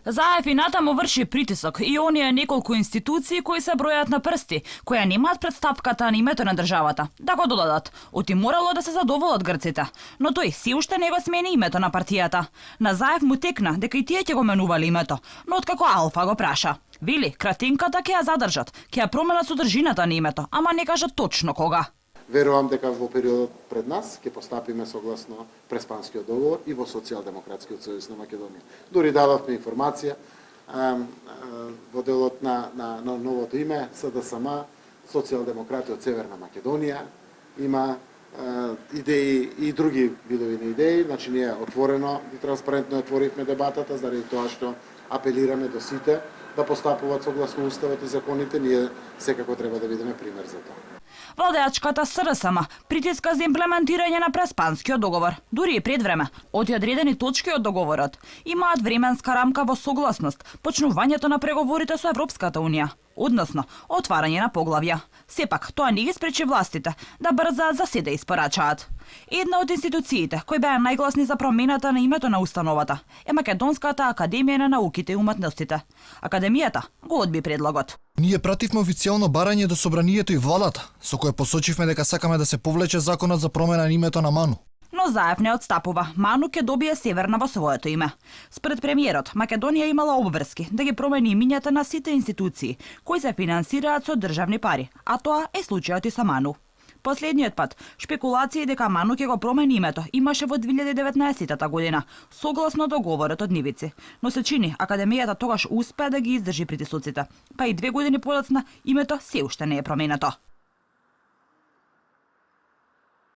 ЗАЕФ и натаму врши притисок и оние неколку институции кои се бројат на прсти, кои немаат представката на името на државата, да го додадат. Оти морало да се задоволат грците, но тој си уште не го смени името на партијата. На ЗАЕФ му текна дека и тие ќе го менувале името, но откако Алфа го праша. Вили, кратинката ќе ја задржат, ќе ја променат содржината на името, ама не кажат точно кога. Верувам дека во периодот пред нас ќе постапиме согласно Преспанскиот договор и во Социјалдемократскиот сојуз на Македонија. Дури дадовме информација во делот на новото име СДСМ, Социјалдемократи од Северна Македонија, има идеи и други видови на идеи, значи ние отворено и транспарентно отворивме дебатата заради тоа што апелираме до сите да постапуваат согласно уставот и законите, ние секако треба да бидеме пример за тоа. Владеачката СДСМ притиска за имплементирање на Преспанскиот договор, дури и пред време. Од одредени точки од договорот имаат временска рамка во согласност почнувањето на преговорите со Европската унија, односно отварање на поглавја. Сепак, тоа не ги спречи властите да брзаат за се да испорачаат. Една од институциите кои беа најгласни за промената на името на установата е Македонската академија на науките и уметностите. Академијата го одби предлогот. Ние пративме официјално барање до собранието и владата, со кое посочивме дека сакаме да се повлече законот за промена на името на Ману. Но ЗАЕФ не отстапува. Ману ќе добие Северна во своето име. Според премиерот, Македонија имала обврски да ги промени имињата на сите институции кои се финансираат со државни пари, а тоа е случајот и со Ману. Последниот пат шпекулации дека Ману ќе го промени името имаше во 2019 година, согласно договорот од Нивици. Но се чини академијата тогаш успеа да ги издржи притисоците, па и 2 години подоцна името се уште не е променето.